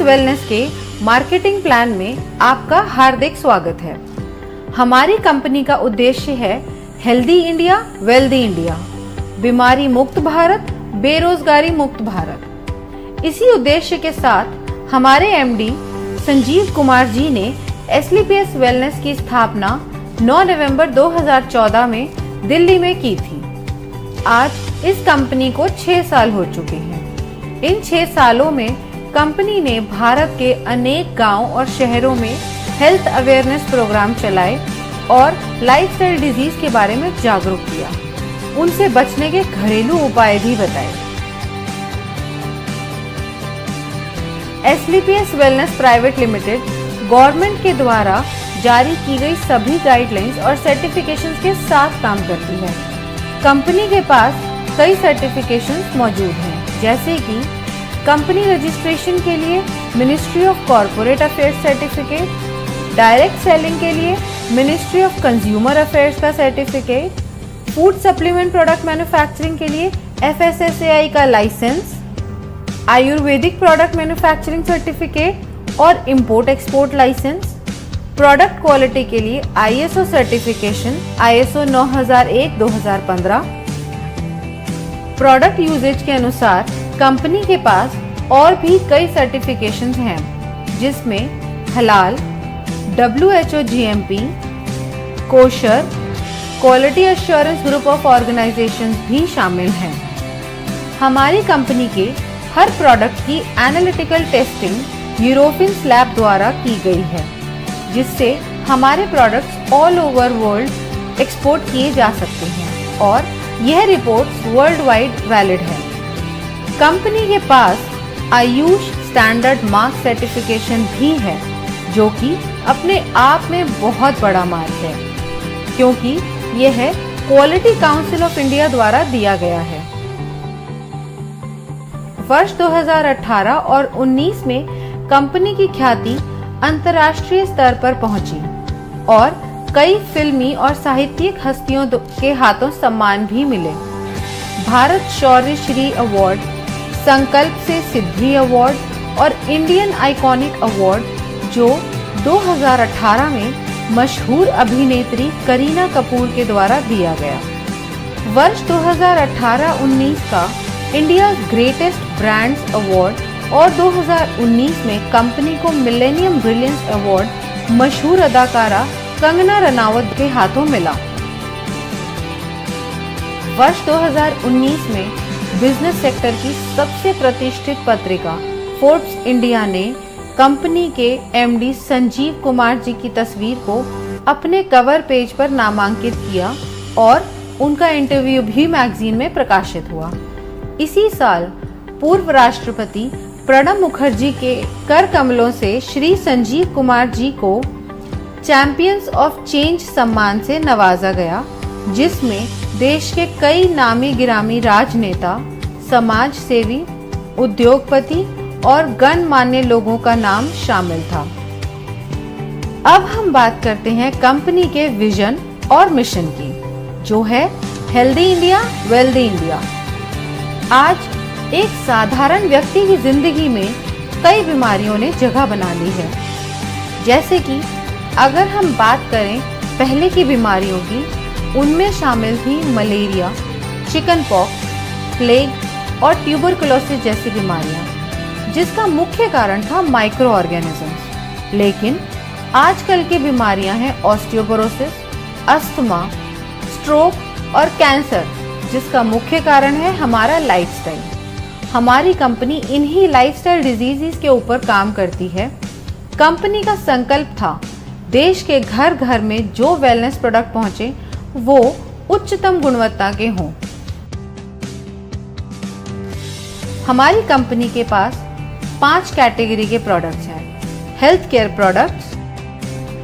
Wellness के marketing plan में आपका हार्दिक स्वागत है। हमारी कंपनी का उद्देश्य है हेल्दी इंडिया, वेल्दी इंडिया, बीमारी मुक्त भारत, बेरोजगारी मुक्त भारत। इसी उद्देश्य के साथ हमारे एमडी संजीव कुमार जी ने एसलीपीएस वेलनेस की स्थापना 9 नवंबर 2014 में दिल्ली में की थी। आज इस कंपनी को 6 साल हो चुके हैं। इन 6 सालों में कंपनी ने भारत के अनेक गांव और शहरों में हेल्थ अवेयरनेस प्रोग्राम चलाए और लाइफस्टाइल डिजीज के बारे में जागरूक किया, उनसे बचने के घरेलू उपाय भी बताए। एसलीपीएस वेलनेस प्राइवेट लिमिटेड गवर्नमेंट के द्वारा जारी की गई सभी गाइडलाइंस और सर्टिफिकेशंस के साथ काम करती है। कंपनी के पास कई सर्टिफिकेशंस मौजूद हैं, जैसे कि कंपनी रजिस्ट्रेशन के लिए ministry of corporate affairs certificate, direct selling के लिए मिनिस्ट्री ऑफ कंज्यूमर अफेयर्स का certificate, food supplement product manufacturing के लिए FSSAI का लाइसेंस, आयुर्वेदिक प्रोडक्ट मैन्युफैक्चरिंग सर्टिफिकेट और import export license, product quality के लिए ISO certification ISO 9001-2015। Product usage के अनुसार कंपनी के पास और भी कई सर्टिफिकेशंस हैं, जिसमें हलाल, WHO GMP, kosher, quality assurance group of organisations भी शामिल हैं। हमारी कंपनी के हर प्रोडक्ट की एनालिटिकल टेस्टिंग यूरोपियन लैब द्वारा की गई है, जिससे हमारे products all over world export किए जा सकते हैं और यह रिपोर्ट्स वर्ल्ड वाइड वैलिड है। कंपनी के पास आयुष स्टैंडर्ड मार्क सर्टिफिकेशन भी है, जो कि अपने आप में बहुत बड़ा मार्क है, क्योंकि यह क्वालिटी काउंसिल ऑफ इंडिया द्वारा दिया गया है। वर्ष 2018 और 19 में कंपनी की ख्याति अंतर्राष्ट्रीय स्तर पर पहुंची और कई फिल्मी और साहित्यिक हस्तियों के हाथों सम्मान भी मिले। भारत शौर्य श्री अवार्ड, संकल्प से सिद्धि अवार्ड और इंडियन आइकॉनिक अवार्ड, जो 2018 में मशहूर अभिनेत्री करीना कपूर के द्वारा दिया गया। वर्ष 2018-19 का इंडिया ग्रेटेस्ट ब्रांड्स अवार्ड और 2019 में कंपनी को मिलेनियम ब्रिलियंस अवार्ड मशहूर अदाकारा कंगना रनावत के हाथों मिला। वर्ष 2019 में बिजनेस सेक्टर की सबसे प्रतिष्ठित पत्रिका फोर्ब्स इंडिया ने कंपनी के एमडी संजीव कुमार जी की तस्वीर को अपने कवर पेज पर नामांकित किया और उनका इंटरव्यू भी मैगजीन में प्रकाशित हुआ। इसी साल पूर्व राष्ट्रपति प्रणब मुखर्जी के कर कमलों से श्री संजीव कुमार जी को चैंपियंस ऑफ चेंज सम्मान से नवाजा गया, जिसमें देश के कई नामी गिरामी राजनेता, समाज सेवी, उद्योगपति और गणमान्य लोगों का नाम शामिल था। अब हम बात करते हैं कंपनी के विजन और मिशन की, जो है हेल्दी इंडिया, वेल्दी इंडिया। आज एक साधारण व्यक्ति की जिंदगी में कई बीमारियों ने जगह बना ली है। जैसे कि अगर हम बात करें पहले की बीमारियों की, उनमें शामिल थी मलेरिया, चिकन पॉक्स, प्लेग और ट्यूबरकुलोसिस जैसी बीमारियां, जिसका मुख्य कारण था माइक्रो ऑर्गेनिजम्स। लेकिन आजकल की बीमारियां हैं ऑस्टियोपोरोसिस, अस्थमा, स्ट्रोक और कैंसर, जिसका मुख्य कारण है हमारा लाइफस्टाइल। हमारी कंपनी इन्हीं लाइफस्टाइल डिजीजेस के ऊपर काम करती है। कंपनी का संकल्प था देश के घर घर में जो वेलनेस प्रोडक्ट पहुंचे वो उच्चतम गुणवत्ता के हों। हमारी कंपनी के पास 5 कैटेगरी के प्रोडक्ट्स हैं: health care products,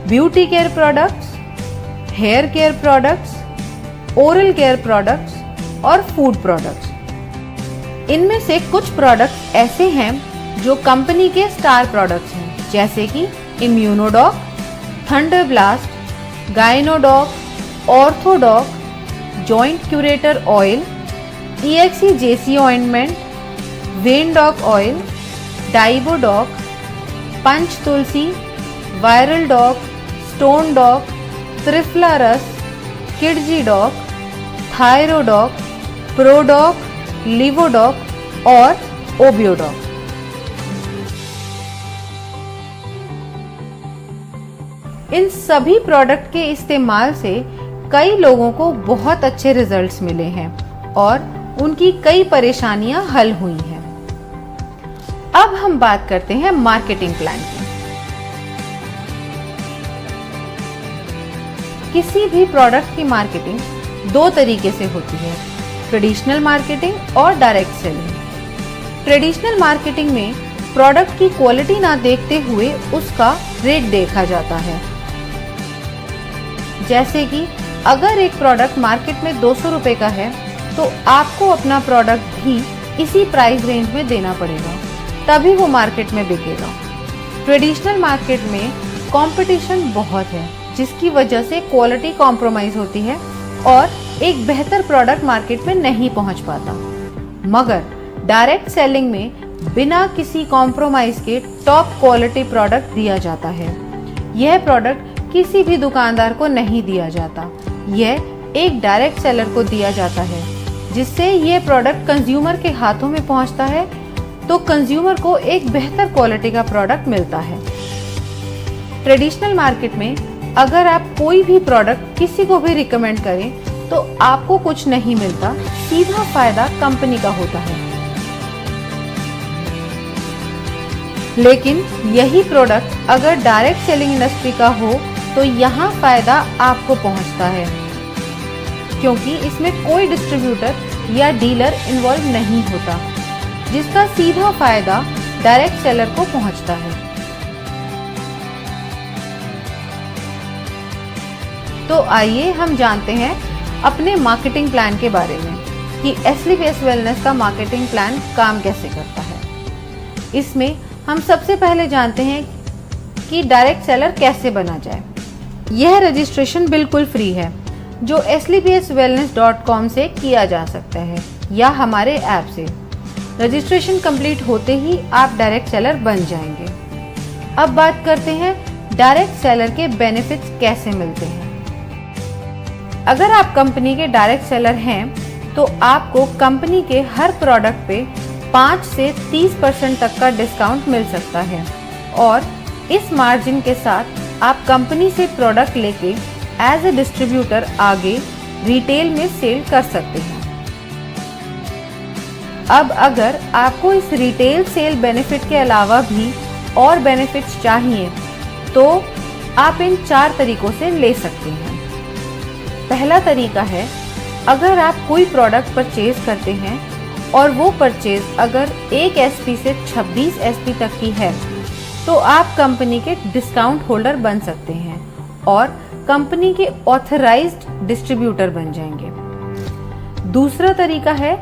beauty care products, hair care products, oral care products और फूड प्रोडक्ट्स। इनमें से कुछ प्रोडक्ट्स ऐसे हैं जो कंपनी के स्टार प्रोडक्ट्स हैं, जैसे कि Immunodoc, thunder blast, Gynodoc, Orthodoc, joint curator oil, EXE JC ointment, Veindoc oil, Diabodoc, Panch Tulsi, viral doc, stone doc, Triphala Ras, किडजी डॉग, थायरोडॉग, प्रोडॉग, लिवोडॉग और ओबियोडॉग। इन सभी प्रोडक्ट के इस्तेमाल से कई लोगों को बहुत अच्छे रिजल्ट्स मिले हैं और उनकी कई परेशानियां हल हुई हैं। अब हम बात करते हैं मार्केटिंग प्लान की। किसी भी प्रोडक्ट की मार्केटिंग दो तरीके से होती है, ट्रेडिशनल मार्केटिंग और डायरेक्ट सेलिंग। ट्रेडिशनल मार्केटिंग में प्रोडक्ट की क्वालिटी ना देखते हुए उसका रेट देखा जाता है। जैसे कि अगर एक प्रोडक्ट मार्केट में 200 रुपए का है तो आपको अपना प्रोडक्ट भी इसी प्राइस रेंज में देना पड़ेगा, तभी वो मार्केट में बिकेगा। ट्रेडिशनल मार्केट में कंपटीशन बहुत है, जिसकी वजह से क्वालिटी कॉम्प्रोमाइज होती है और एक बेहतर प्रोडक्ट मार्केट में नहीं पहुंच पाता। मगर डायरेक्ट सेलिंग में बिना किसी कॉम्प्रोमाइज के टॉप क्वालिटी प्रोडक्ट दिया जाता है। यह प्रोडक्ट किसी भी दुकानदार को नहीं दिया जाता, यह एक डायरेक्ट सेलर को दिया जाता है, जिससे यह प्रोडक्ट कंज्यूमर के हाथों में पहुंचता है तो कंज्यूमर को एक बेहतर क्वालिटी का प्रोडक्ट मिलता है। ट्रेडिशनल मार्केट में अगर आप कोई भी प्रोडक्ट किसी को भी रिकमेंड करें तो आपको कुछ नहीं मिलता, सीधा फायदा कंपनी का होता है। लेकिन यही प्रोडक्ट अगर डायरेक्ट सेलिंग इंडस्ट्री का हो तो यहाँ फायदा आपको पहुँचता है, क्योंकि इसमें कोई डिस्ट्रीब्यूटर या डीलर इन्वॉल्व नहीं होता, जिसका सीधा फायदा डायरेक्ट सेलर को पहुँचता है। तो आइए हम जानते हैं अपने मार्केटिंग प्लान के बारे में कि SLPS वेलनेस का मार्केटिंग प्लान काम कैसे करता है। इसमें हम सबसे पहले जानते हैं कि डायरेक्ट सेलर कैसे बना जाए। यह रजिस्ट्रेशन बिल्कुल फ्री है, जो slpswellness.com से किया जा सकता है या हमारे ऐप से। रजिस्ट्रेशन कंप्लीट होते ही आप डायरेक्ट सेलर बन जाएंगे। अब बात करते हैं डायरेक्ट सेलर के बेनिफिट्स कैसे मिलते हैं। अगर आप कंपनी के डायरेक्ट सेलर हैं तो आपको कंपनी के हर प्रोडक्ट पे 5 से 30% तक का डिस्काउंट मिल सकता है और इस मार्जिन के साथ आप कंपनी से प्रोडक्ट लेके एज ए डिस्ट्रीब्यूटर आगे रिटेल में सेल कर सकते हैं। अब अगर आपको इस रिटेल सेल बेनिफिट के अलावा भी और बेनिफिट्स चाहिए तो आप इन 4 तरीकों से ले सकते हैं। पहला तरीका है, अगर आप कोई प्रोडक्ट परचेज करते हैं और वो परचेज अगर 1 SP से 26 SP तक की है तो आप कंपनी के डिस्काउंट होल्डर बन सकते हैं और कंपनी के ऑथराइज्ड डिस्ट्रीब्यूटर बन जाएंगे। दूसरा तरीका है,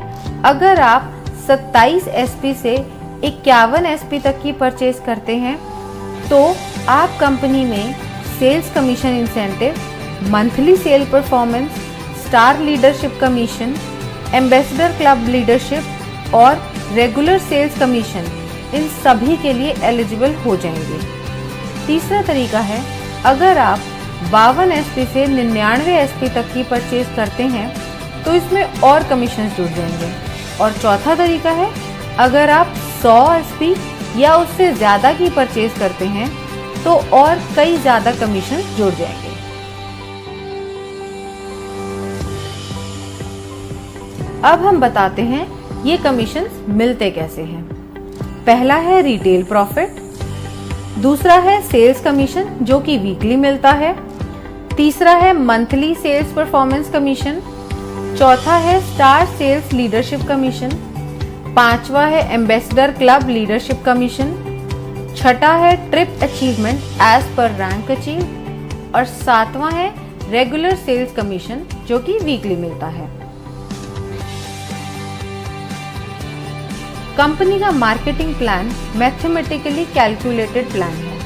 अगर आप 27 SP से 51 SP तक की परचेज करते हैं तो आप कंपनी में sales commission incentive, monthly sale performance, star leadership commission, ambassador club leadership और रेगुलर सेल्स कमीशन, इन सभी के लिए एलिजिबल हो जाएंगे। तीसरा तरीका है, अगर आप 52 SP से 99 SP तक की परचेज करते हैं तो इसमें और कमीशन जुड़ जाएंगे। और चौथा तरीका है, अगर आप 100 SP या उससे ज़्यादा की परचेज करते हैं तो और कई ज़्यादा कमीशन जुड़ जाएंगे। अब हम बताते हैं ये कमीशंस मिलते कैसे हैं। पहला है रिटेल प्रॉफिट, दूसरा है सेल्स कमीशन जो कि वीकली मिलता है, तीसरा है मंथली सेल्स परफॉर्मेंस कमीशन, चौथा है स्टार सेल्स लीडरशिप कमीशन, पांचवा है एम्बेसडर क्लब लीडरशिप कमीशन, छठा है trip achievement as per rank achieve और सातवां है रेगुलर सेल्स कमीशन जो कि वीकली मिलता है। कंपनी का marketing plan mathematically calculated plan है।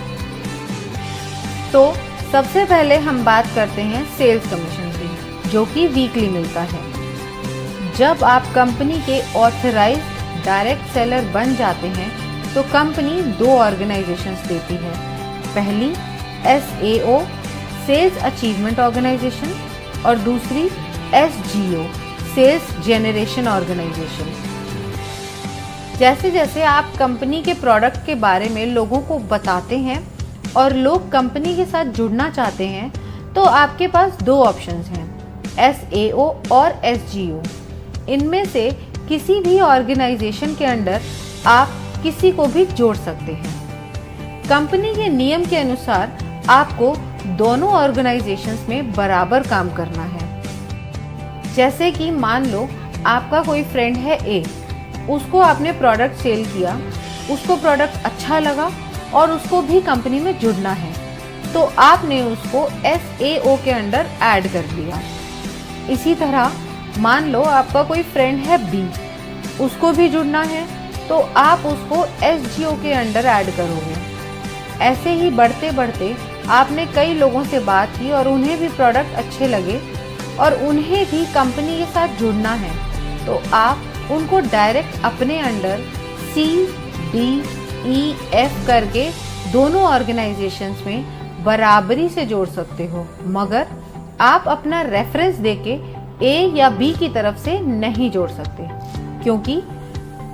तो सबसे पहले हम बात करते हैं सेल्स कमीशन की, जो कि वीकली मिलता है। जब आप कंपनी के ऑथराइज्ड डायरेक्ट सेलर बन जाते हैं तो कंपनी दो ऑर्गेनाइजेशंस देती है। पहली SAO सेल्स अचीवमेंट ऑर्गेनाइजेशन और दूसरी SGO सेल्स जेनरेशन ऑर्गेनाइजेशन। जैसे जैसे आप कंपनी के प्रोडक्ट के बारे में लोगों को बताते हैं और लोग कंपनी के साथ जुड़ना चाहते हैं तो आपके पास दो ऑप्शंस हैं, SAO और SGO। इनमें से किसी भी ऑर्गेनाइजेशन के अंडर आप किसी को भी जोड़ सकते हैं। कंपनी के नियम के अनुसार आपको दोनों ऑर्गेनाइजेशंस में बराबर काम करना है। जैसे कि मान लो आपका कोई फ्रेंड है A, उसको आपने प्रोडक्ट सेल किया, उसको प्रोडक्ट अच्छा लगा और उसको भी कंपनी में जुड़ना है, तो आपने उसको SAO के अंडर ऐड कर दिया। इसी तरह मान लो आपका कोई फ्रेंड है B, उसको भी जुड़ना है, तो आप उसको SGO के अंडर ऐड करोगे। ऐसे ही बढ़ते बढ़ते आपने कई लोगों से बात की और उन्हें भी प्रोडक्ट अच्छे लगे और उन्हें भी कंपनी के साथ जुड़ना है, तो आप उनको डायरेक्ट अपने under C, D, E, F करके दोनों ऑर्गेनाइजेशंस में बराबरी से जोड़ सकते हो, मगर आप अपना रेफरेंस देके A या B की तरफ से नहीं जोड़ सकते, क्योंकि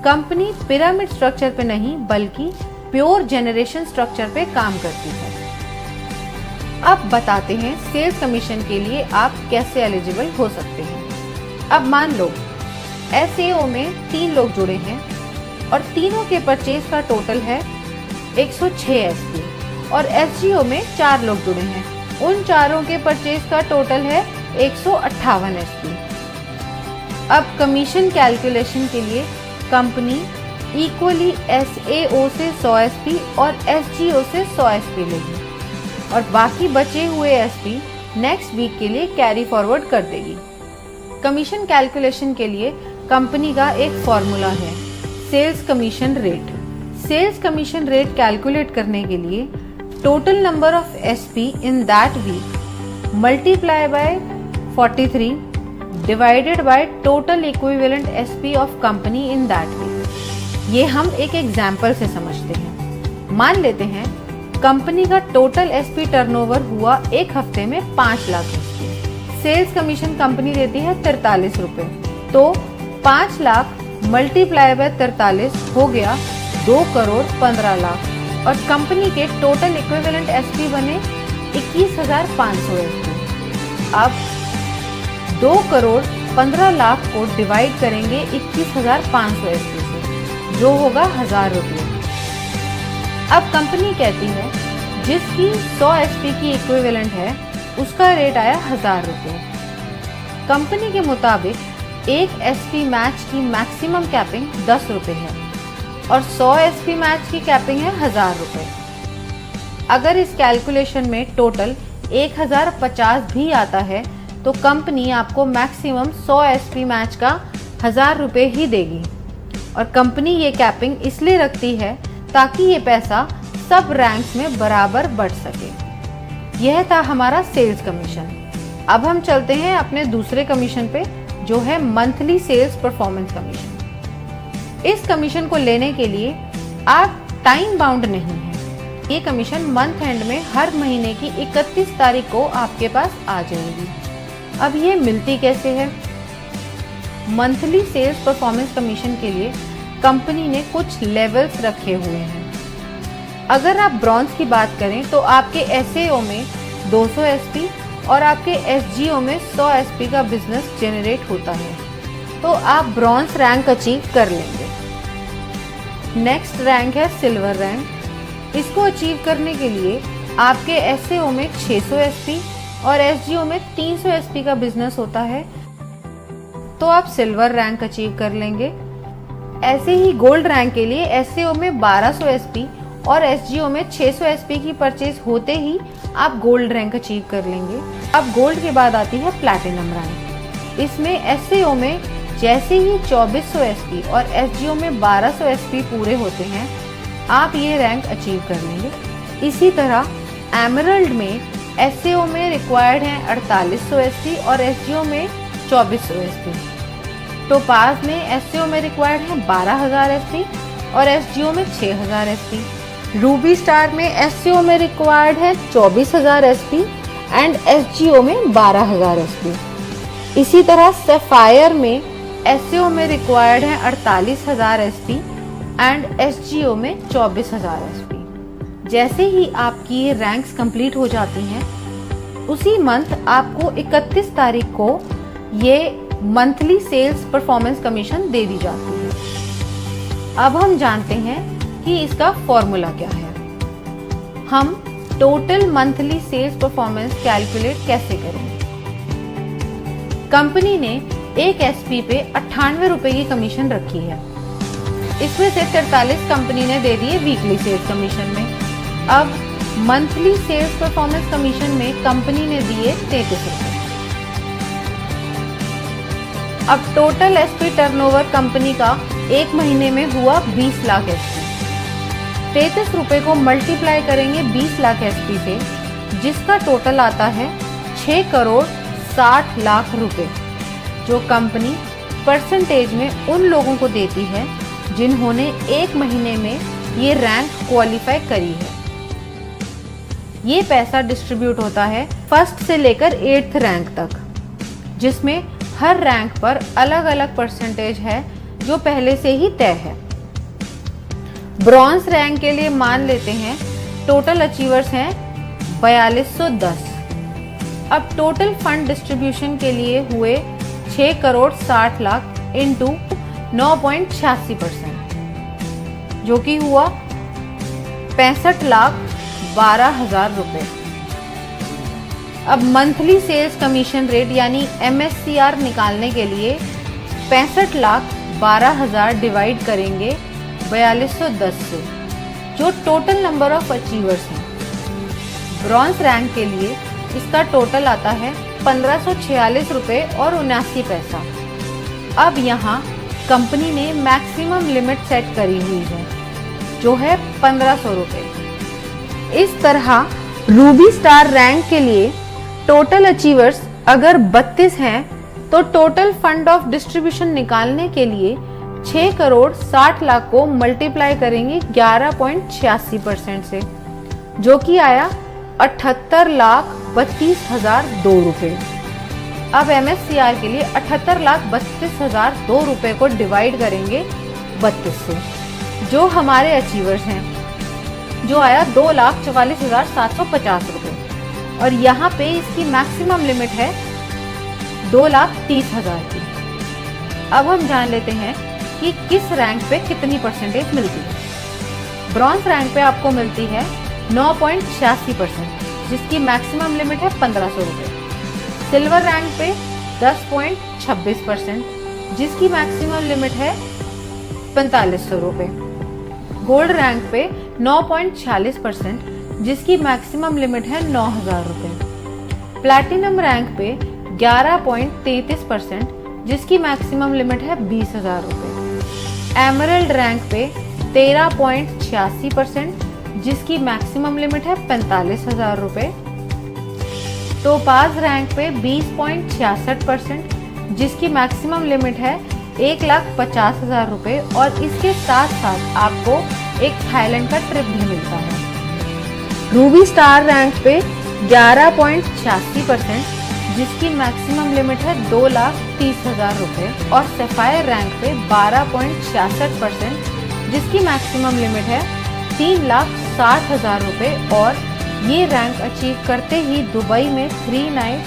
कंपनी पिरामिड स्ट्रक्चर पे नहीं बल्कि प्योर जनरेशन स्ट्रक्चर पे काम करती है। अब बताते हैं सेल्स कमीशन के लिए आप कैसे एलिजिबल हो सकते हैं। अब मान लो SAO में 3 लोग जुड़े हैं और तीनों के परचेज का टोटल है 106 SP और SGO में 4 लोग जुड़े हैं, उन चारों के परचेज का टोटल है 158 SP। अब कमीशन कैलकुलेशन के लिए कंपनी इक्वली SAO से 100 SP और SGO से 100 SP लेगी और बाकी बचे हुए SP नेक्स्ट वीक के लिए कैरी फॉरवर्ड कर देगी। कमीशन कैलकुलेशन के लिए कंपनी का एक फॉर्मूला है, sales commission rate. Sales commission rate calculate करने के लिए total number of SP in that week multiply by 43 divided by total equivalent SP of company in that week. ये हम एक एग्जाम्पल से समझते हैं। मान लेते हैं कंपनी का टोटल SP टर्नओवर हुआ एक हफ्ते में 5 lakh SP। Sales commission company देती है 43 रुपए, तो 5 लाख मल्टीप्लाई बाय 43 हो गया 2 करोड़ 15 लाख और कंपनी के टोटल इक्विवेलेंट SP बने 21,500 SP। अब 2 करोड़ 15 लाख को डिवाइड करेंगे 21,500 SP से, जो होगा 1000 रुपये। अब कंपनी कहती है जिसकी 100 SP की इक्विवेलेंट है उसका रेट आया 1000 रुपये। कंपनी के मुताबिक एक SP मैच की मैक्सिमम कैपिंग 10 रुपये है और 100 SP मैच की कैपिंग है 1000 रुपये। अगर इस कैलकुलेशन में टोटल 1050 भी आता है तो कंपनी आपको मैक्सिमम 100 SP मैच का 1000 रुपये ही देगी और कंपनी ये कैपिंग इसलिए रखती है ताकि ये पैसा सब रैंक्स में बराबर बढ़ सके। यह था हमारा सेल्स कमीशन। अब हम चलते हैं अपने दूसरे कमीशन पे, जो है मंथली सेल्स परफॉर्मेंस कमीशन। इस कमीशन को लेने के लिए आप टाइम बाउंड नहीं है। ये कमीशन मंथ एंड में हर महीने की 31 तारीख को आपके पास आ जाएगी। अब ये मिलती कैसे है? मंथली सेल्स परफॉर्मेंस कमीशन के लिए कंपनी ने कुछ लेवल्स रखे हुए हैं। अगर आप ब्रॉन्ज की बात करें तो आपके SAO में 200 SP और आपके SGO में 100 SP का बिजनेस जनरेट होता है, तो आप ब्रॉन्ज रैंक अचीव कर लेंगे। नेक्स्ट रैंक है सिल्वर रैंक। इसको अचीव करने के लिए आपके SAO में 600 SP और SGO में 300 SP का बिजनेस होता है, तो आप सिल्वर रैंक अचीव कर लेंगे। ऐसे ही गोल्ड रैंक के लिए SAO में 1200 SP और SGO में 600 SP की परचेज होते ही आप गोल्ड रैंक अचीव कर लेंगे। अब गोल्ड के बाद आती है प्लैटिनम रैंक। इसमें SAO में जैसे ही 2400 SP और SGO में 1200 SP पूरे होते हैं, आप ये रैंक अचीव कर लेंगे। इसी तरह एमरल्ड में SAO में रिक्वायर्ड है 4800 SP और SGO में 2400 SP। टोपाज में SAO में रिक्वायर्ड है 12000 SP और SGO में 6000 SP। रूबी स्टार में SEO में रिक्वायर्ड है 24000 SP एंड SGO में 12000 SP। इसी तरह सैफायर में SEO में रिक्वायर्ड है 48000 SP एंड SGO में 24000 SP। जैसे ही आपकी ये रैंक्स कंप्लीट हो जाती हैं, उसी मंथ आपको 31 तारीख को ये मंथली सेल्स परफॉर्मेंस कमीशन दे दी जाती है। अब हम जानते हैं कि इसका फॉर्मूला क्या है। हम total monthly sales performance calculate कैसे करेंगे। कंपनी ने एक SP पे 98 रुपए की कमीशन रखी है। इसमें से 43 कंपनी ने दे दिए वीकली सेल्स कमीशन में। अब मंथली सेल्स परफॉर्मेंस कमीशन में कंपनी ने दिए 33 रुपए। अब टोटल SP टर्नओवर कंपनी का एक महीने में हुआ 20 लाख SP। 33 रुपए को मल्टीप्लाई करेंगे 20 लाख SP से, जिसका टोटल आता है 6 करोड़ 60 लाख रुपए, जो कंपनी परसेंटेज में उन लोगों को देती है जिन्होंने एक महीने में ये रैंक क्वालिफाई करी है। ये पैसा डिस्ट्रीब्यूट होता है फर्स्ट से लेकर 8th रैंक तक, जिसमें हर रैंक पर अलग अलग परसेंटेज है जो पहले से ही तय है। ब्रॉन्ज रैंक के लिए मान लेते हैं टोटल अचीवर्स हैं 4210। अब टोटल फंड डिस्ट्रीब्यूशन के लिए हुए 6 करोड़ 60 लाख इंटू 9.86%, जो कि हुआ 65,12,000 रुपए। अब मंथली सेल्स कमीशन रेट यानी MSCR निकालने के लिए 65,12,000 डिवाइड करेंगे 4210 से, जो टोटल नंबर ऑफ अचीवर्स हैं। ब्रॉन्ज रैंक के लिए इसका टोटल आता है 1546 रुपये और 79 पैसा। अब यहाँ कंपनी ने मैक्सिमम लिमिट सेट करी हुई है, जो है 1500 रुपये। इस तरह रूबी स्टार रैंक के लिए टोटल अचीवर्स अगर 32 हैं तो टोटल फंड ऑफ डिस्ट्रीब्यूशन निकालने के लिए 6 करोड़ 60 लाख को मल्टीप्लाई करेंगे 11.86% से, जो कि आया 78,32,002 रुपये। अब MSCR के लिए 78,32,002 रुपये को डिवाइड करेंगे 32 से, जो हमारे अचीवर्स हैं, जो आया 2,44,750 रुपये। और यहाँ पे इसकी मैक्सिमम लिमिट है 2,30,000 की। अब हम जान लेते हैं कि किस रैंक पे कितनी परसेंटेज मिलती है। ब्रॉन्ज रैंक पे आपको मिलती है 9.86%, जिसकी मैक्सिमम लिमिट है 1500 रुपये। सिल्वर रैंक पे 10.26%, जिसकी मैक्सिमम लिमिट है 4500 रुपये। गोल्ड रैंक पे 9.46%, जिसकी मैक्सिमम लिमिट है 9000 रुपये। प्लैटिनम रैंक पे 11.33%, जिसकी मैक्सिमम लिमिट है 20,000 रुपये। एमरल्ड रैंक पे 13.86%, जिसकी मैक्सिमम लिमिट है 45,000 रुपये। टोपाज रैंक पे 20.66%, जिसकी मैक्सिमम लिमिट है 1,50,000 रुपये। और इसके साथ साथ आपको एक थाईलैंड का ट्रिप भी मिलता है। रूबी स्टार रैंक पे 11.86%, जिसकी मैक्सिमम लिमिट है 2,30,000 रुपये। और सैफायर रैंक पे 12.66%, जिसकी मैक्सिमम लिमिट है 3,60,000 रुपये। और ये रैंक अचीव करते ही दुबई में 3 नाइट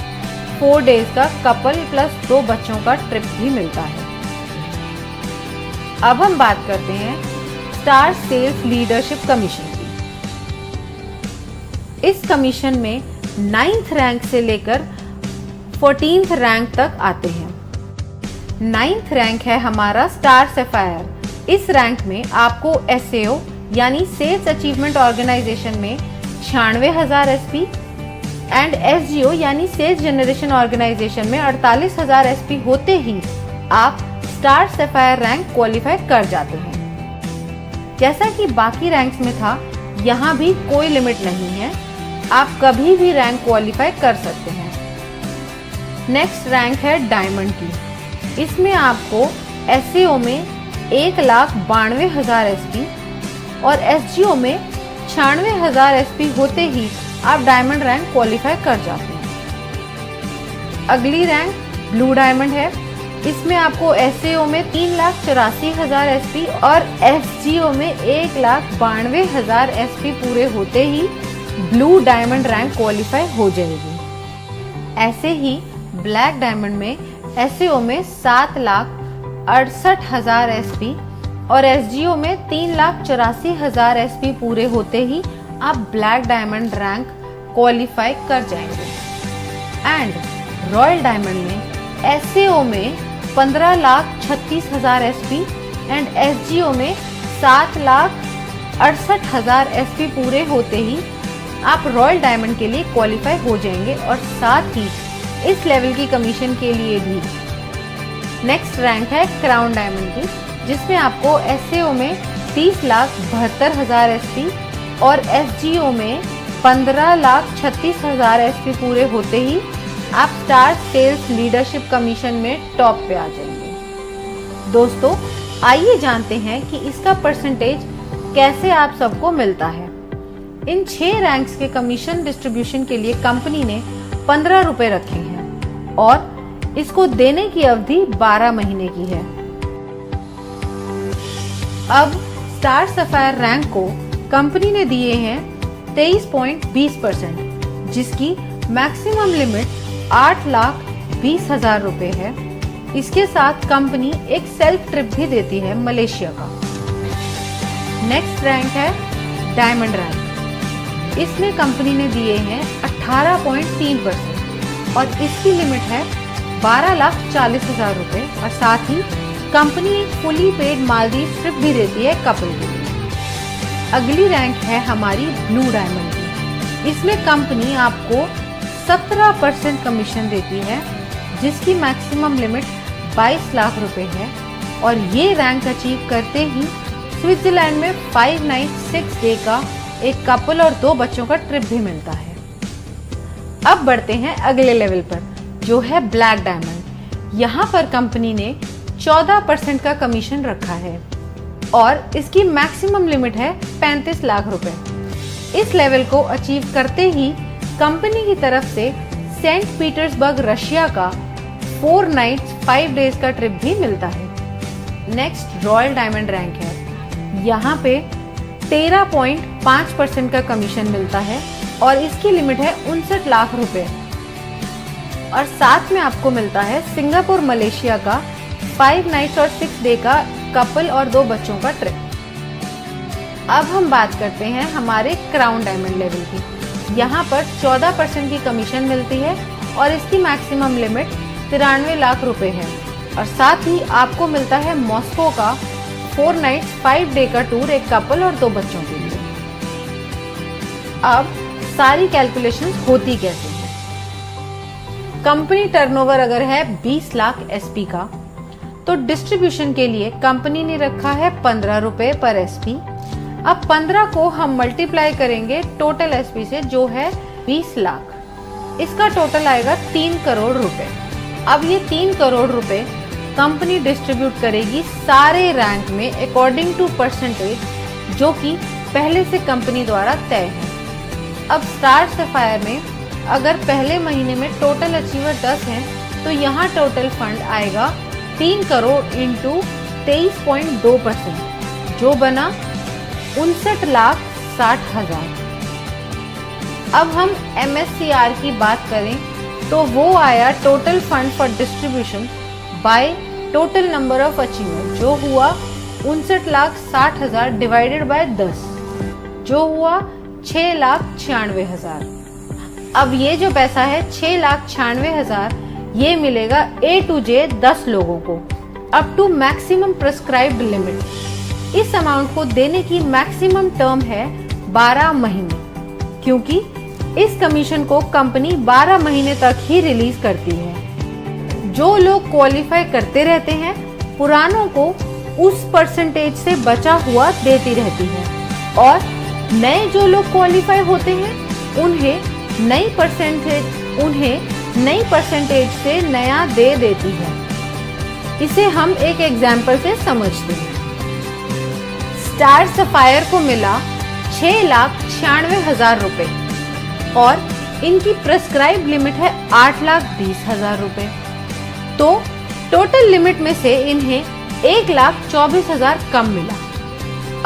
4 डेज का कपल प्लस 2 बच्चों का ट्रिप भी मिलता है। अब हम बात करते हैं स्टार सेल्स लीडरशिप कमीशन की। इस कमीशन में 9th रैंक से लेकर 14th रैंक तक आते हैं। 9th रैंक है हमारा स्टार सैफायर। इस रैंक में आपको SAO यानी सेल्स अचीवमेंट ऑर्गेनाइजेशन में 96,000 SP एंड SGO यानी सेल्स जनरेशन ऑर्गेनाइजेशन में 48,000 SP होते ही आप स्टार सैफायर रैंक क्वालिफाई कर जाते हैं। जैसा कि बाकी रैंक्स में था, यहाँ भी कोई लिमिट नहीं है, आप कभी भी रैंक क्वालिफाई कर सकते हैं। नेक्स्ट रैंक है डायमंड की। इसमें आपको SAO में 1,92,000 SP और SGO में 96,000 SP होते ही आप डायमंड रैंक क्वालिफाई कर जाते हैं। अगली रैंक ब्लू डायमंड है। इसमें आपको SAO में 3,84,000 SP और SGO में 1,92,000 SP पूरे होते ही ब्लू डायमंड रैंक क्वालिफाई हो जाएगी। ऐसे ही ब्लैक डायमंड में SAO में 7,68,000 SP और SGO में 3,84,000 SP पूरे होते ही आप ब्लैक डायमंड रैंक क्वालिफाई कर जाएंगे। एंड रॉयल डायमंड में SAO में 15,36,000 SP एंड SGO में 7,68,000 SP पूरे होते ही आप रॉयल डायमंड के लिए क्वालिफाई हो जाएंगे और साथ ही इस लेवल की कमीशन के लिए भी। नेक्स्ट रैंक है क्राउन डायमंड की, जिसमें आपको SAO में 30,72,000 SP और SGO में 15,36,000 SP पूरे होते ही आप स्टार सेल्स लीडरशिप कमीशन में टॉप पे आ जाएंगे। दोस्तों, आइए जानते हैं कि इसका परसेंटेज कैसे आप सबको मिलता है। इन 6 रैंक्स के कमीशन डिस्ट्रीब्यूशन के लिए कंपनी ने 15 रुपए रखे हैं और इसको देने की अवधि 12 महीने की है। अब स्टार सफायर रैंक को कंपनी ने दिए हैं 23.20%, जिसकी मैक्सिमम लिमिट 8,20,000 रुपए है। इसके साथ कंपनी एक सेल्फ ट्रिप भी देती है मलेशिया का। नेक्स्ट रैंक है डायमंड रैंक। इसमें कंपनी ने दिए हैं 18.3% और इसकी लिमिट है 12,40,000 रुपए और साथ ही कंपनी एक फुली पेड मालदीव ट्रिप भी देती है कपल के लिए। अगली रैंक है हमारी ब्लू डायमंड की। इसमें कंपनी आपको 17% कमीशन देती है, जिसकी मैक्सिमम लिमिट 22 लाख रुपए है और ये रैंक अचीव करते ही स्विट्जरलैंड में 5 नाइट 6 डे का एक कपल और 2 बच्चों का ट्रिप भी मिलता है। अब बढ़ते हैं अगले लेवल पर, जो है ब्लैक डायमंड। यहाँ पर कंपनी ने 14% का कमीशन रखा है और इसकी मैक्सिमम लिमिट है 35 लाख रुपए। इस लेवल को अचीव करते ही कंपनी की तरफ से सेंट पीटर्सबर्ग रशिया का 4 नाइट्स 5 डेज का ट्रिप भी मिलता है। नेक्स्ट रॉयल डायमंड रैंक है। यहाँ पे 13.5% का कमीशन मिलता है और इसकी लिमिट है 59 लाख रुपए और साथ में आपको मिलता है सिंगापुर मलेशिया का 5 नाइट्स और 6 डे का कपल और 2 बच्चों का ट्रिप। अब हम बात करते हैं हमारे क्राउन डायमंड लेवल की। यहाँ पर 14% की कमीशन मिलती है और इसकी मैक्सिमम लिमिट 93 लाख रुपए है और साथ ही आपको मिलता है मॉस्को का 4 नाइट्स 5 डे का टूर एक कपल और 2 बच्चों के लिए। अब सारी कैलकुलेशंस होती कैसे हैं? कंपनी टर्नओवर अगर है 20 लाख SP का, तो डिस्ट्रीब्यूशन के लिए कंपनी ने रखा है 15 रुपए पर SP। अब 15 को हम मल्टीप्लाई करेंगे टोटल SP से, जो है 20 लाख। इसका टोटल आएगा 3 करोड़ रुपए। अब ये 3 करोड़ रुपए कंपनी डिस्ट्रीब्यूट करेगी सारे रैंक में अकॉर्डिंग टू परसेंटेज, जो कि पहले से कंपनी द्वारा तय है। अब स्टार सफायर में अगर पहले महीने में टोटल अचीवर 10 हैं, तो यहाँ टोटल फंड आएगा 3 करोड़ इंटू 23.2%, जो बना 59,60,000। अब हम MSCR की बात करें तो वो आया total fund for distribution by total number of achiever, जो हुआ 59,60,000 डिवाइडेड बाय 10, जो हुआ 6,96,000। अब ये जो पैसा है 6,96,000 ये मिलेगा A to J 10 लोगों को up to maximum prescribed limit. इस अमाउंट को देने की मैक्सिमम टर्म है 12 महीने, क्योंकि इस कमीशन को कंपनी 12 महीने तक ही रिलीज करती है। जो लोग क्वालिफाई करते रहते हैं, पुरानों को उस परसेंटेज से बचा हुआ देती रहती है और नए जो लोग क्वालिफाई होते हैं उन्हें नई परसेंटेज से नया दे देती है। इसे हम एक एग्जाम्पल से समझते हैं। स्टार सफायर को मिला 6,96,000 रुपए और इनकी प्रेस्क्राइब लिमिट है 8,20,000 रुपए। तो टोटल लिमिट में से इन्हें 1,24,000 कम मिला।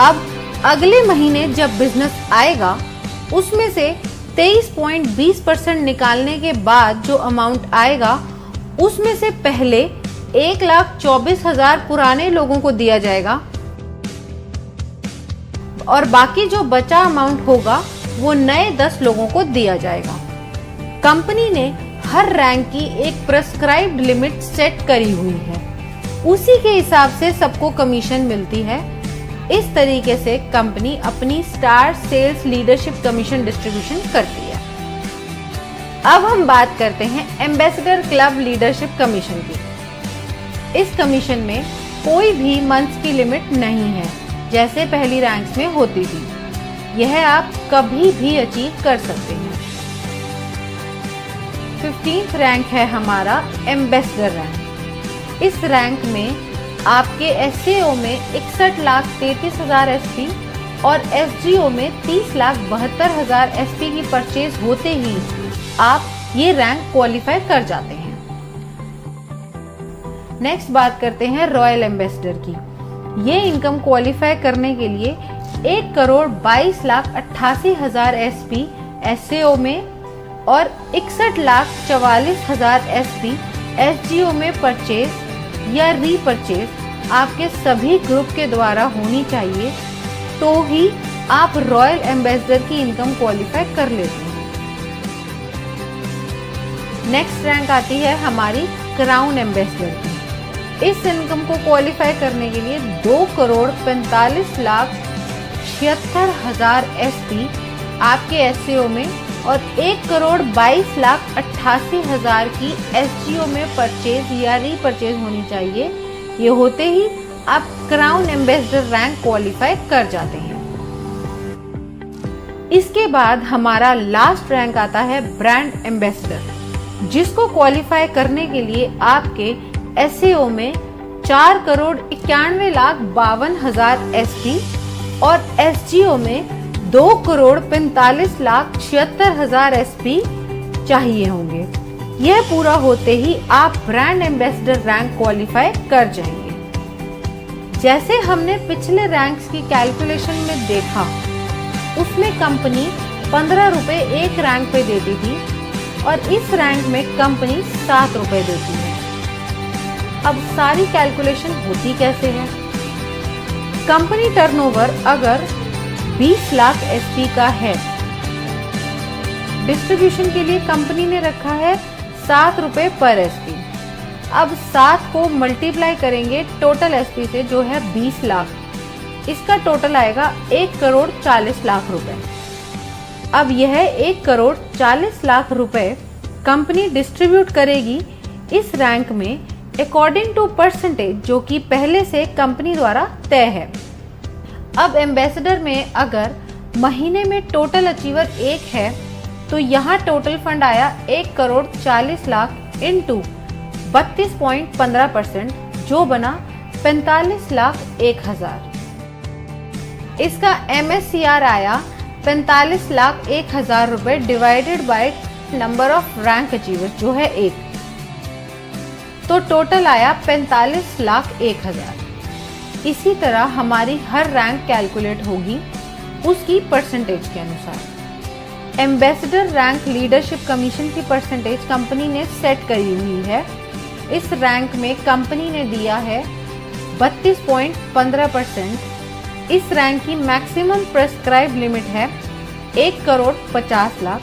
अब अगले महीने जब बिजनेस आएगा उसमें से 23.20% निकालने के बाद जो अमाउंट आएगा उसमें से पहले 1,24,000 पुराने लोगों को दिया जाएगा और बाकी जो बचा अमाउंट होगा वो नए 10 लोगों को दिया जाएगा। कंपनी ने हर रैंक की एक प्रेस्क्राइब्ड लिमिट सेट करी हुई है, उसी के हिसाब से सबको कमीशन मिलती है। इस तरीके से कंपनी अपनी star sales leadership commission distribution करती है। अब हम बात करते हैं एम्बेसडर क्लब लीडरशिप कमीशन की। इस कमीशन में कोई भी मंथ की लिमिट नहीं है जैसे पहली रैंक्स में होती थी। यह आप कभी भी अचीव कर सकते हैं। 15th रैंक है हमारा एम्बेसडर रैंक। इस रैंक में आपके एसएओ में 61,33,000 एसपी और एसजीओ में 30,72,000 एसपी की परचेज होते ही आप ये रैंक क्वालिफाई कर जाते हैं। नेक्स्ट बात करते हैं रॉयल एम्बेसडर की। ये इनकम क्वालिफाई करने के लिए 1,22,88,000 एसपी एसएओ में और 61,44,000 एसपी एसजीओ में परचेज या रीपरचेज आपके सभी ग्रुप के द्वारा होनी चाहिए, तो ही आप रॉयल एम्बेसडर की इनकम क्वालिफाई कर लेते हैं। नेक्स्ट रैंक आती है हमारी क्राउन एम्बेसडर की। इस इनकम को क्वालिफाई करने के लिए 2,45,76,000 एसपी आपके एससीओ में और 1,22,88,000 की एसजीओ में परचेज या रीपरचेज होनी चाहिए। ये होते ही आप क्राउन एम्बेसडर रैंक क्वालिफाई कर जाते हैं। इसके बाद हमारा लास्ट रैंक आता है ब्रांड एम्बेसडर, जिसको क्वालिफाई करने के लिए आपके एसएओ में 4,91,52,000 एसपी और एसजीओ में 2,45,76,000 एसपी चाहिए होंगे। यह पूरा होते ही आप ब्रांड एम्बेसडर रैंक क्वालिफाई कर जाएंगे। जैसे हमने पिछले रैंक्स की कैलकुलेशन में देखा, उसमें कंपनी 15 रुपए एक रैंक पे देती थी और इस रैंक में कंपनी 7 रुपए देती है। अब सारी कैलकुलेशन होती कैसे है? कंपनी टर्नओवर अगर 20 लाख एसपी का है, डिस्ट्रीब्यूशन के लिए कंपनी ने रखा है 7 रुपए पर एसपी। अब 7 को मल्टीप्लाई करेंगे टोटल एसपी से जो है 20 लाख, इसका टोटल आएगा 1,40,00,000 रुपए। अब यह 1,40,00,000 रुपए कंपनी डिस्ट्रीब्यूट करेगी इस रैंक में अकॉर्डिंग टू परसेंटेज, जो कि पहले से कंपनी द्वारा तय है। अब एम्बेसडर में अगर महीने में टोटल अचीवर 1 है तो यहाँ टोटल फंड आया 1,40,00,000 इंटू 32.15%, जो बना 45,01,000। इसका MSCR आया 45,01,000 रुपए divided by number of rank achiever जो है 1, तो टोटल आया 45,01,000। इसी तरह हमारी हर रैंक कैलकुलेट होगी उसकी परसेंटेज के अनुसार। एम्बेसडर रैंक लीडरशिप कमीशन की परसेंटेज कंपनी ने सेट करी हुई है। इस रैंक में कंपनी ने दिया है 32.15%। इस रैंक की मैक्सिमम प्रेस्क्राइब लिमिट है 1,50,00,000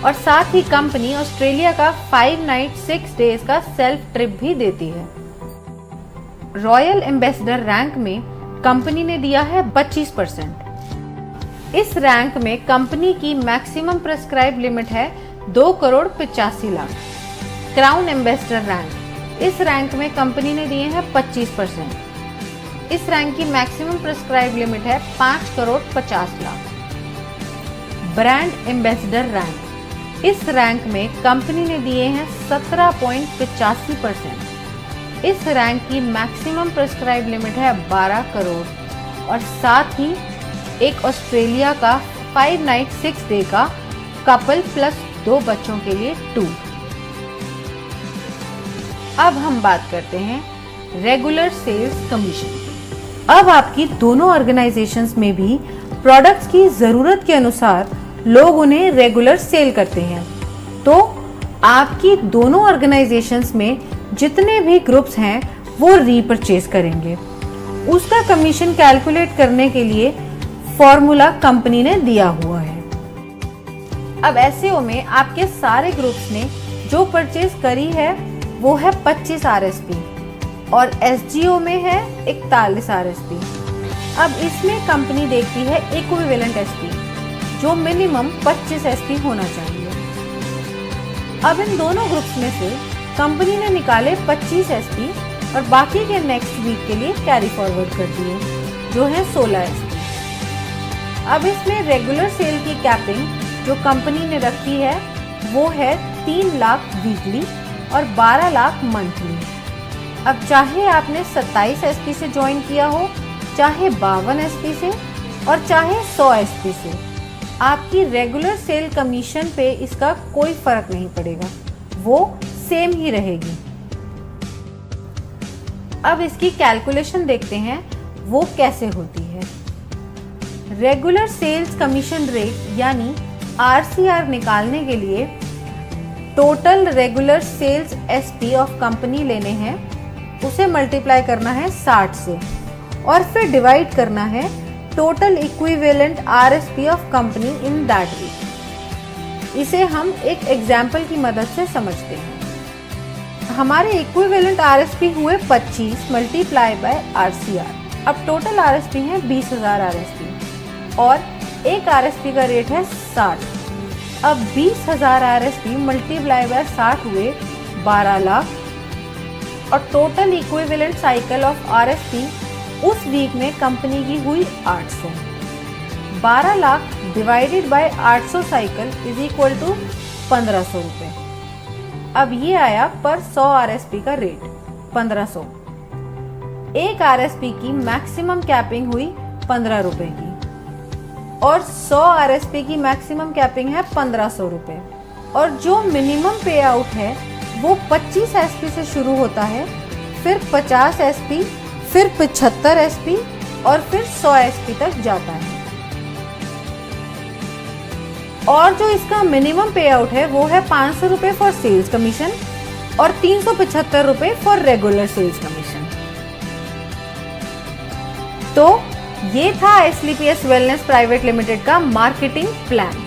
और साथ ही कंपनी ऑस्ट्रेलिया का 5 नाइट 6 डेज का सेल्फ ट्रिप भी देती है। रॉयल एम्बेसडर रैंक में कंपनी ने दिया है 25%। इस रैंक में कंपनी की मैक्सिमम प्रेस्क्राइब लिमिट है 2,85,00,000। क्राउन एम्बेसडर रैंक, इस रैंक में कंपनी ने दिए हैं 25%। इस रैंक की मैक्सिमम प्रेस्क्राइब लिमिट है 5,50,00,000। ब्रांड एम्बेसडर रैंक, इस रैंक में कंपनी ने दिए हैं 17.85%। इस रैंक की मैक्सिमम प्रेस्क्राइब लिमिट है 12 करोड़ और साथ ही एक ऑस्ट्रेलिया का 5 नाइट 6 डे का कपल प्लस 2 बच्चों के लिए टूर। अब हम बात करते हैं रेगुलर सेल्स कमीशन। अब आपकी दोनों ऑर्गेनाइजेशंस में भी प्रोडक्ट्स की जरूरत के अनुसार लोग उन्हें रेगुलर सेल करते हैं, तो आपकी दोनों ऑर्गेनाइजेशंस में जितने भी ग्रुप्स हैं वो रीपरचेज करेंगे। उसका कमीशन कैलकुलेट करने के लिए फॉर्मूला कंपनी ने दिया हुआ है। अब एसईओ में आपके सारे ग्रुप्स ने जो परचेज करी है वो है 25 RSP और एसजीओ में है 41 RSP। अब इसमें कंपनी देखती है इक्विवेलेंट एसपी जो मिनिमम 25 एसपी होना चाहिए। अब इन दोनों ग्रुप्स में से कंपनी ने निकाले 25 एसपी और बाकी के नेक्स्ट वीक के लिए कैरी फॉरवर्ड कर दिए जो है 16 एसपी। अब इसमें रेगुलर सेल की कैपिंग जो कंपनी ने रखी है वो है 3 लाख वीकली और 12 लाख मंथली। अब चाहे आपने 27 एसपी से ज्वाइन किया हो, चाहे 52 एसपी से और चाहे 100 एसपी से, आपकी रेगुलर सेल कमीशन पे इसका कोई फर्क नहीं पड़ेगा, वो सेम ही रहेगी। अब इसकी कैलकुलेशन देखते हैं वो कैसे होती है। रेगुलर सेल्स कमीशन रेट यानी RCR निकालने के लिए total regular sales SP of company लेने हैं, उसे मल्टीप्लाई करना है 60 से और फिर डिवाइड करना है total equivalent RSP of company in that week. इसे हम एक एग्जाम्पल की मदद से समझते हैं। हमारे इक्विवेलेंट RSP हुए 25 मल्टीप्लाई बाय RCR। अब टोटल RSP है 20,000 RSP और एक RSP का रेट है 60। अब 20,000 RSP मल्टीप्लाई बाय 60 हुए 12 लाख और total equivalent cycle of RSP उस वीक में कंपनी की हुई 800। 12 lakh divided by 800 cycle is equal to 1500 रुपए। अब ये आया पर 100 RSP का रेट 1500। एक RSP की मैक्सिमम कैपिंग हुई 15 रुपए की और 100 RSP की मैक्सिमम कैपिंग है 1500 रुपए और जो मिनिमम पे आउट है वो 25 एसपी से शुरू होता है, फिर 50 एसपी, फिर 75 एसपी और फिर 100 एसपी तक जाता है। और जो इसका मिनिमम पे आउट है वो है 500 रुपए फॉर सेल्स कमीशन और 375 रुपए फॉर रेगुलर सेल्स कमीशन। तो ये था SLPS वेलनेस प्राइवेट लिमिटेड का मार्केटिंग प्लान।